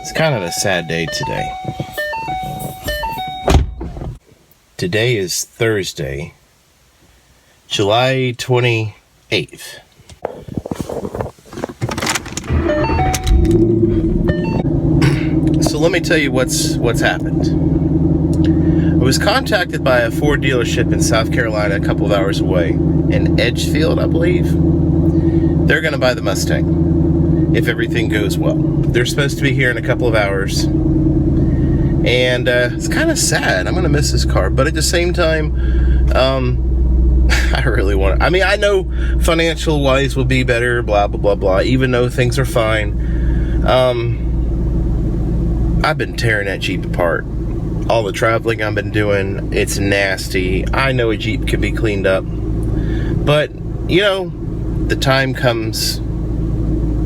It's kind of a sad day today. Today is Thursday, July 28th. So let me tell you what's happened. I was contacted by a Ford dealership in South Carolina a couple of hours away, in Edgefield, I believe. They're going to buy the Mustang if everything goes well. They're supposed to be here in a couple of hours. And it's kind of sad. I'm going to miss this car. But at the same time, I really want to. I mean, I know financial wise will be better, blah, blah, blah, blah, even though things are fine. I've been tearing that Jeep apart. All the traveling I've been doing, it's nasty. I know a Jeep can be cleaned up. But, you know, the time comes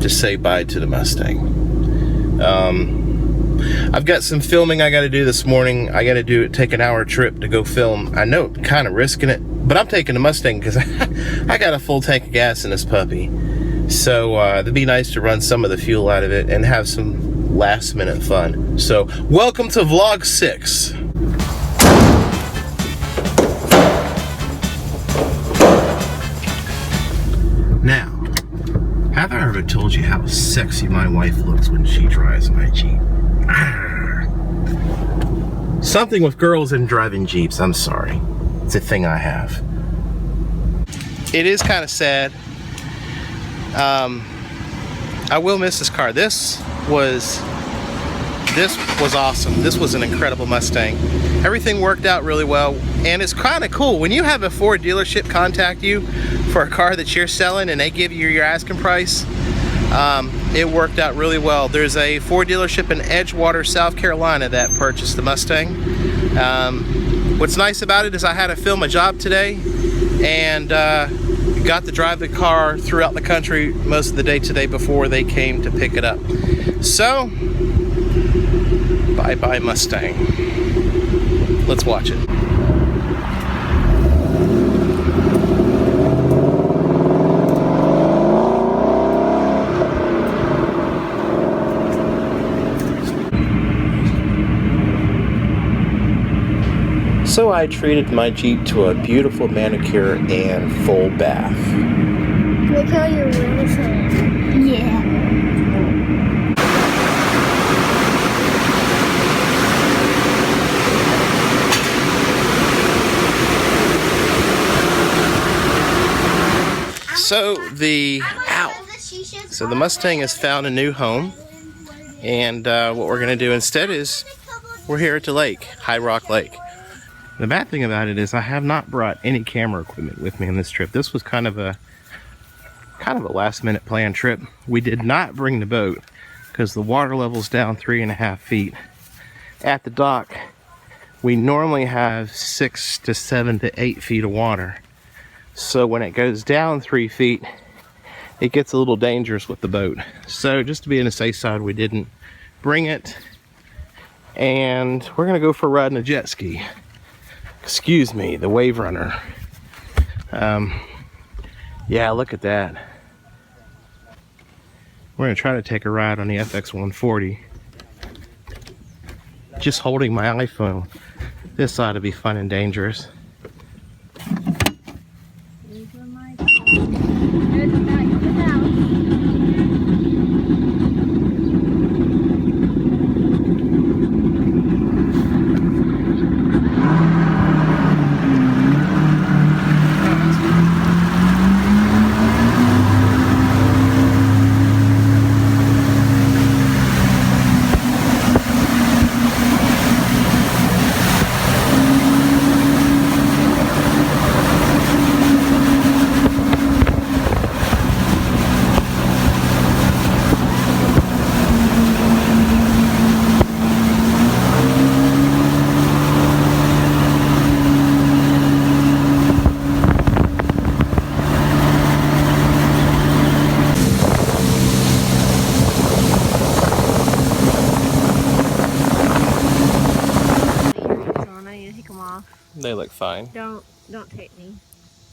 to say bye to the Mustang. I've got some filming I got to do this morning. I got to take an hour trip to go film. I know, kind of risking it, but I'm taking the Mustang because I got a full tank of gas in this puppy. So it'd be nice to run some of the fuel out of it and have some last minute fun. So welcome to vlog 6. Now, have I ever told you how sexy my wife looks when she drives my Jeep? Something with girls and driving Jeeps, I'm sorry. It's a thing I have. It is kind of sad. I will miss this car. This was awesome. This was an incredible Mustang. Everything worked out really well, and it's kind of cool when you have a Ford dealership contact you for a car that you're selling and they give you your asking price. It worked out really well. There's a Ford dealership in Edgewater, South Carolina that purchased the Mustang. What's nice about it is I had to film a job today and got to drive the car throughout the country most of the day today before they came to pick it up. So, bye-bye Mustang. Let's watch it. So I treated my Jeep to a beautiful manicure and full bath. Look how your wheels are. Yeah. So the Mustang has found a new home, and what we're going to do instead is we're here at the lake, High Rock Lake. The bad thing about it is I have not brought any camera equipment with me on this trip. This was kind of a last minute planned trip. We did not bring the boat because the water level's down 3.5 feet. At the dock, we normally have 6 to 7 to 8 feet of water. So when it goes down 3 feet, it gets a little dangerous with the boat. So just to be on the safe side, we didn't bring it. And we're gonna go for a ride in a jet ski. Excuse me, the Wave Runner. Yeah, look at that. We're gonna try to take a ride on the FX 140. Just holding my iPhone. This ought to be fun and dangerous. They look fine. Don't tape me.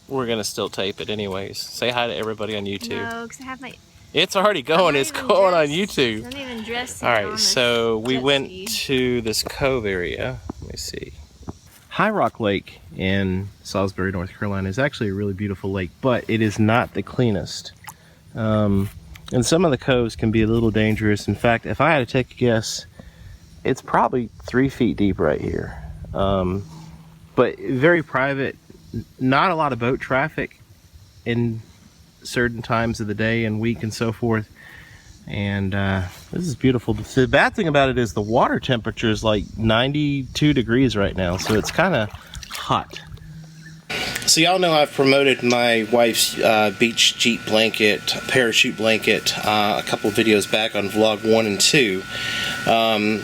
We're gonna still tape it anyways. Say hi to everybody on YouTube. No, because I have my It's already going. It's going on YouTube. I'm even dressed. All right, so we went to this cove area. Let me see. High Rock Lake in Salisbury, North Carolina is actually a really beautiful lake, but it is not the cleanest. And some of the coves can be a little dangerous. In fact, if I had to take a guess, it's probably 3 feet deep right here. But very private, not a lot of boat traffic in certain times of the day and week and so forth. And this is beautiful. The bad thing about it is the water temperature is like 92 degrees right now, so it's kind of hot. So y'all know I've promoted my wife's beach Jeep blanket, parachute blanket, a couple of videos back on vlog 1 and 2.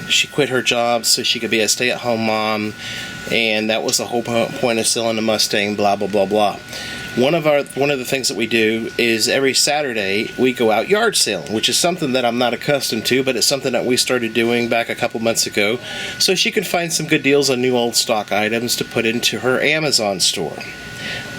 She quit her job so she could be a stay-at-home mom, and that was the whole point of selling the Mustang, blah blah blah blah. One of the things that we do is every Saturday we go out yard sailing, which is something that I'm not accustomed to, but it's something that we started doing back a couple months ago, so she can find some good deals on new old stock items to put into her Amazon store.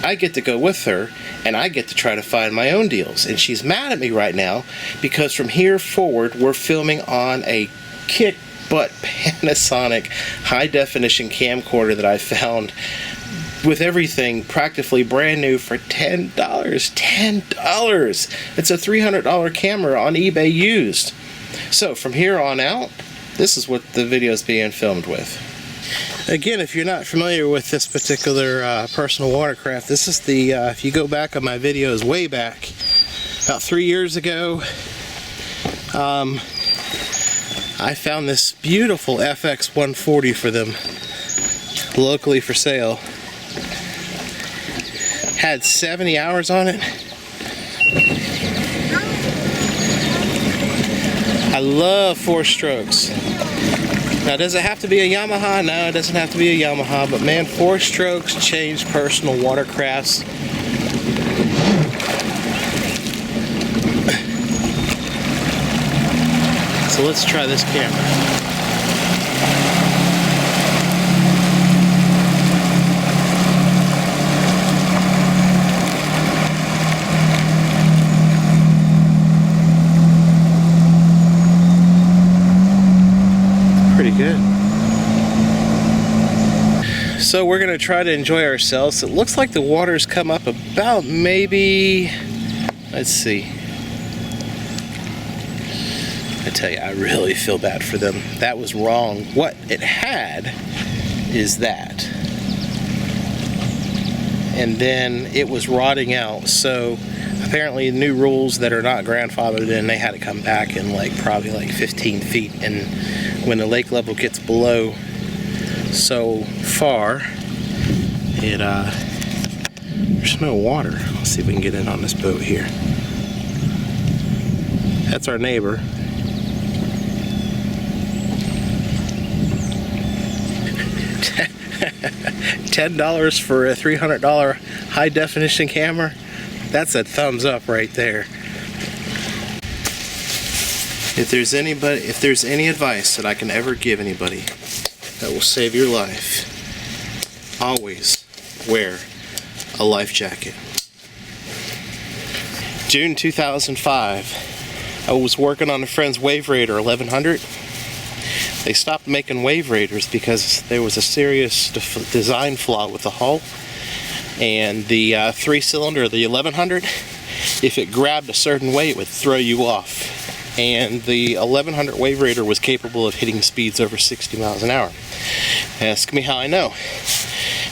I get to go with her, and I get to try to find my own deals, and she's mad at me right now because from here forward we're filming on a kick butt Panasonic high definition camcorder that I found with everything practically brand new for $10. $10! It's a $300 camera on eBay used. So from here on out, this is what the video is being filmed with. Again, if you're not familiar with this particular personal watercraft, this is the, if you go back on my videos way back, about 3 years ago, I found this beautiful FX 140 for them, locally for sale. Had 70 hours on it. I love 4 strokes. Now, does it have to be a Yamaha? No, it doesn't have to be a Yamaha, but man, 4 strokes change personal watercrafts. So let's try this camera. Pretty good. So we're going to try to enjoy ourselves. It looks like the water's come up about maybe, let's see. I tell you, I really feel bad for them. That was wrong. What it had is that. And then it was rotting out. So apparently new rules that are not grandfathered in, they had to come back in like probably like 15 feet. And when the lake level gets below so far, there's no water. Let's see if we can get in on this boat here. That's our neighbor. $10 for a $300 high definition camera. That's a thumbs up right there. If there's any advice that I can ever give anybody that will save your life, always wear a life jacket. June 2005, I was working on a friend's Wave Raider 1100. They stopped making Wave Raiders because there was a serious design flaw with the hull, and the 3-cylinder, the 1100, if it grabbed a certain way, it would throw you off. And the 1100 Wave Raider was capable of hitting speeds over 60 miles an hour. Ask me how I know.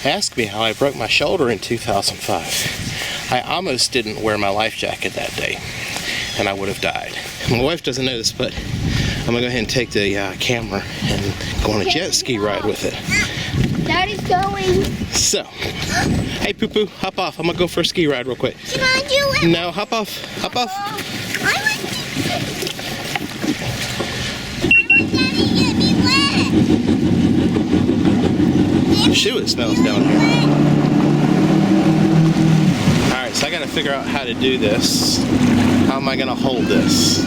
Ask me how I broke my shoulder in 2005. I almost didn't wear my life jacket that day, and I would have died. My wife doesn't know this, but I'm gonna go ahead and take the camera and go on a jet ski ride with it. Daddy's going. So, hey Poo Poo, hop off. I'm gonna go for a ski ride real quick. Can I do it? No, hop off. Hop off. I want Daddy to get me wet. Shoe, it smells down here. Alright, so I gotta figure out how to do this. How am I gonna hold this?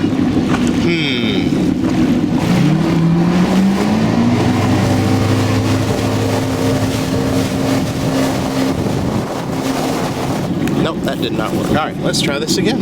Nope, that did not work. Alright, let's try this again.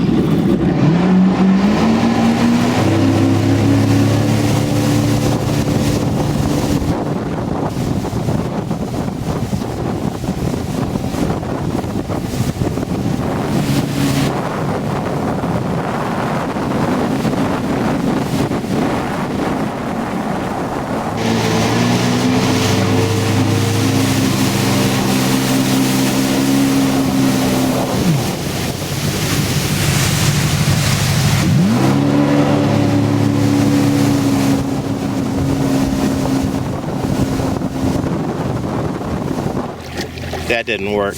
That didn't work.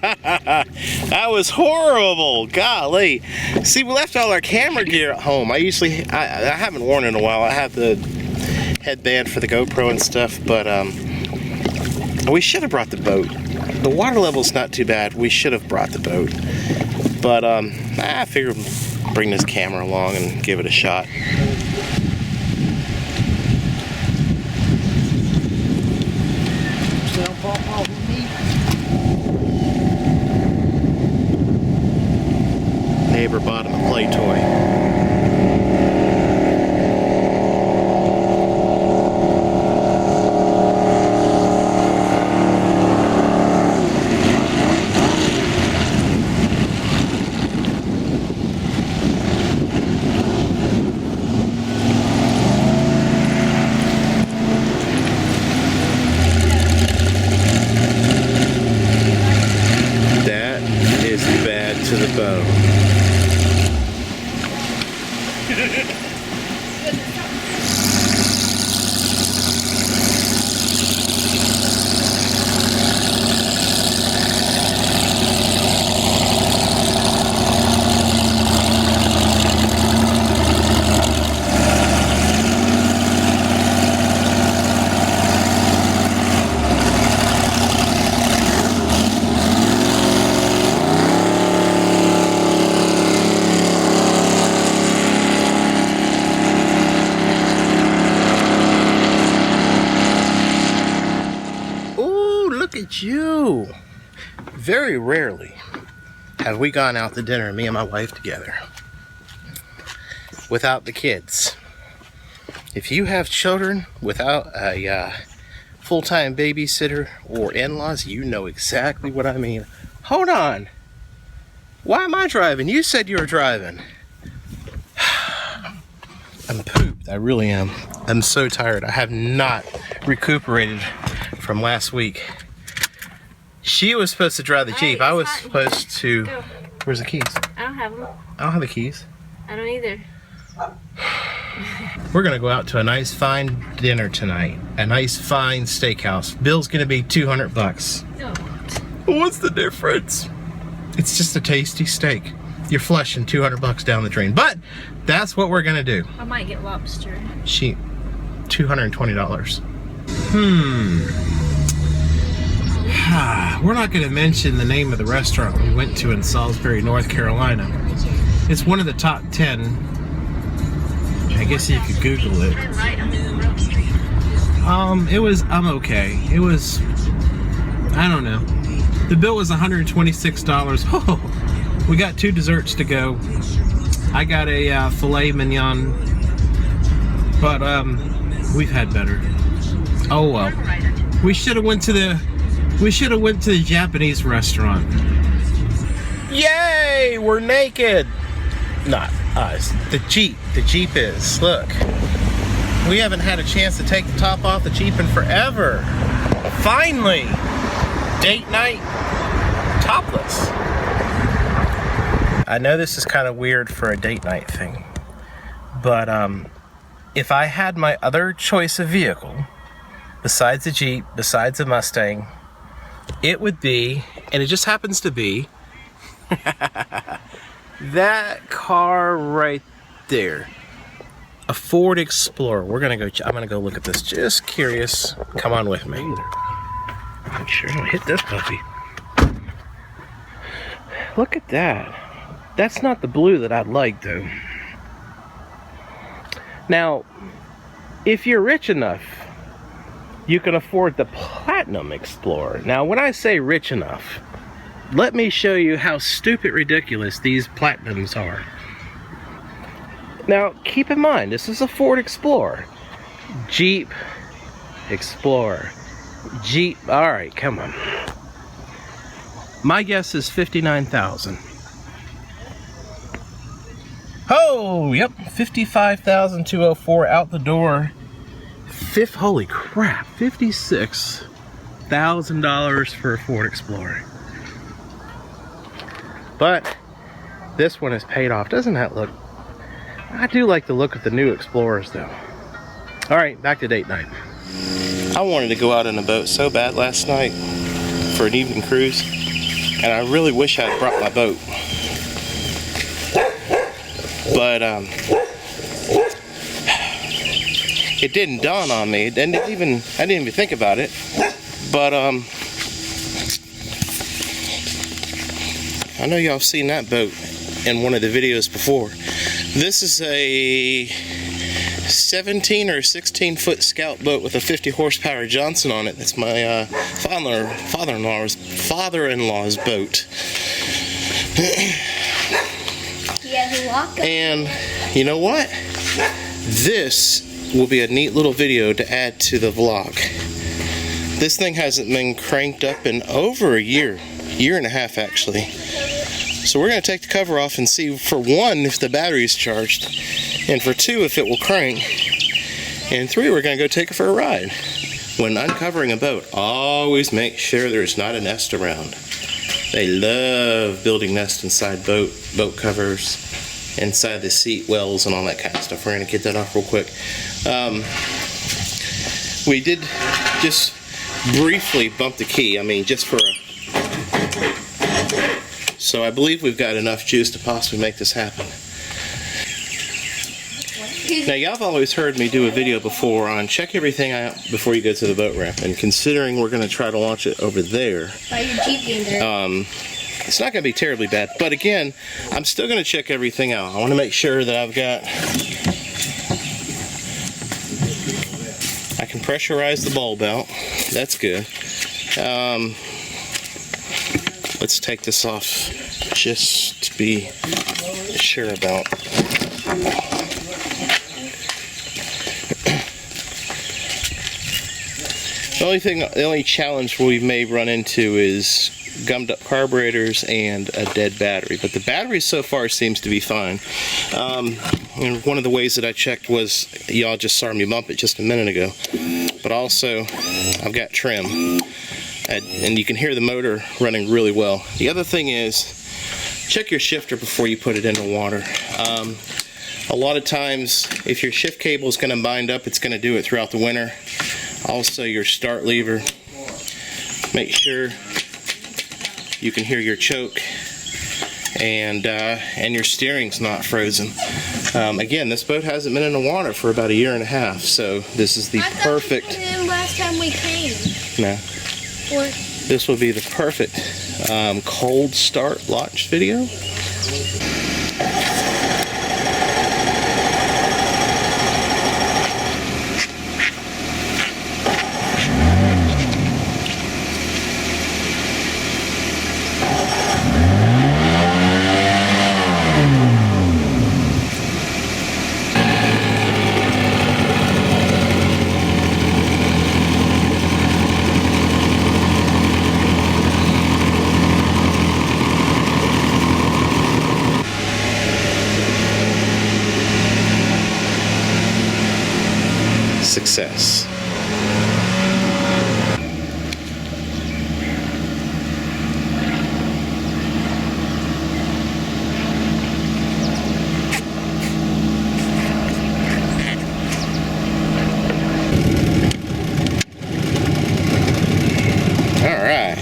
That was horrible. Golly. See, we left all our camera gear at home. I haven't worn it in a while. I have the headband for the GoPro and stuff, but we should have brought the boat. The water level's not too bad. We should have brought the boat. But I figured bring this camera along and give it a shot. Neighbor bought him a play toy. That is bad to the bone. Look at you. Very rarely have we gone out to dinner, me and my wife together, without the kids. If you have children without a full-time babysitter or in-laws, you know exactly what I mean. Hold on. Why am I driving? You said you were driving. I'm pooped. I really am. I'm so tired. I have not recuperated from last week. She was supposed to drive the Jeep. I was supposed to... Go. Where's the keys? I don't have them. I don't have the keys. I don't either. We're gonna go out to a nice fine dinner tonight. A nice fine steakhouse. Bill's gonna be $200. No. What's the difference? It's just a tasty steak. You're flushing $200 down the drain. But that's what we're gonna do. I might get lobster. $220. We're not going to mention the name of the restaurant we went to in Salisbury, North Carolina. It's one of the top 10. I guess you could Google it. I'm okay. It was, I don't know. The bill was $126. Oh, we got 2 desserts to go. I got a filet mignon, but we've had better. Oh well. We should have went to the Japanese restaurant. Yay! We're naked. Not us. The Jeep is. Look. We haven't had a chance to take the top off the Jeep in forever. Finally! Date night. Topless. I know this is kind of weird for a date night thing. But if I had my other choice of vehicle, besides the Jeep, besides the Mustang, it would be, and it just happens to be, that car right there. A Ford Explorer. I'm gonna go look at this. Just curious. Come on with me. Make sure I don't hit this puppy. Look at that. That's not the blue that I'd like though. Now, if you're rich enough, you can afford the Platinum Explorer. Now, when I say rich enough, let me show you how stupid ridiculous these Platinums are. Now, keep in mind, this is a Ford Explorer. Jeep Explorer. Jeep, all right, come on. My guess is $59,000. Oh, yep, $55,204 out the door. Holy crap, $56,000 for a Ford Explorer. But this one is paid off. Doesn't that look? I do like the look of the new Explorers though. All right, back to date night. I wanted to go out on a boat so bad last night. for an evening cruise, and I really wish I'd brought my boat. But it didn't dawn on me. I didn't even think about it. But I know y'all have seen that boat in one of the videos before. This is a 17 or 16 foot Scout boat with a 50 horsepower Johnson on it. That's my father-in-law's boat. And you know what? This will be a neat little video to add to the vlog. This thing hasn't been cranked up in over a year and a half actually. So we're going to take the cover off and see, for one, if the battery is charged, and for two, if it will crank, and three, we're going to go take it for a ride. When uncovering a boat, always make sure there's not a nest around. They love building nests inside boat covers, inside the seat wells and all that kind of stuff. We're going to get that off real quick. We did just briefly bump the key, I mean just for a... So I believe we've got enough juice to possibly make this happen. Now y'all have always heard me do a video before on check everything out before you go to the boat ramp, and considering we're going to try to launch it over there, by your Jeep being there. It's not going to be terribly bad. But again, I'm still going to check everything out. I want to make sure that I've got... I can pressurize the bulb out. That's good. Let's take this off just to be sure about. The only challenge we may run into is gummed up carburetors and a dead battery, but the battery so far seems to be fine. And one of the ways that I checked was, y'all just saw me bump it just a minute ago, but also I've got trim, and you can hear the motor running really well. The other thing is, check your shifter before you put it in the water. A lot of times, if your shift cable is going to bind up, it's going to do it throughout the winter. Also, your start lever, make sure you can hear your choke, and your steering's not frozen. Again, this boat hasn't been in the water for about a year and a half, so this is the perfect. I thought we put it in last time we came. No. What? This will be the perfect cold start launch video. Success. All right.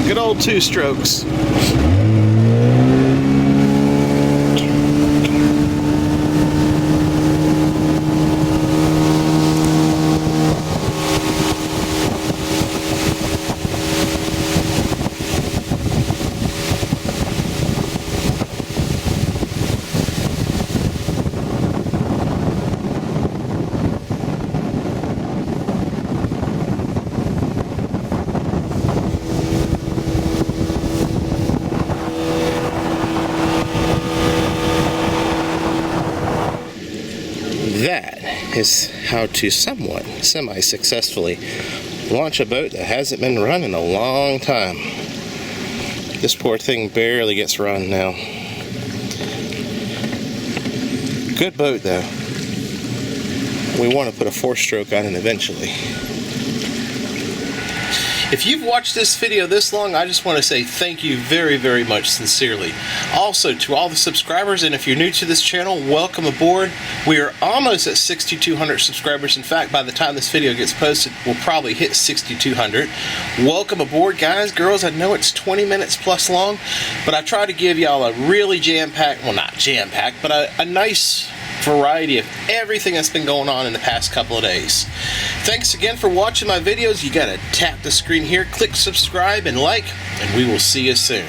Good old two strokes. That is how to somewhat semi-successfully launch a boat that hasn't been run in a long time. This poor thing barely gets run now. Good boat though. We want to put a 4-stroke on it eventually. If you've watched this video this long, I just want to say thank you very, very much sincerely. Also, to all the subscribers, and if you're new to this channel, welcome aboard. We are almost at 6,200 subscribers. In fact, by the time this video gets posted, we'll probably hit 6,200. Welcome aboard, guys, girls. I know it's 20 minutes plus long, but I try to give y'all a really jam-packed, well, not jam-packed, but a nice variety of everything that's been going on in the past couple of days. Thanks again for watching my videos. You gotta tap the screen here, click subscribe and like, and we will see you soon.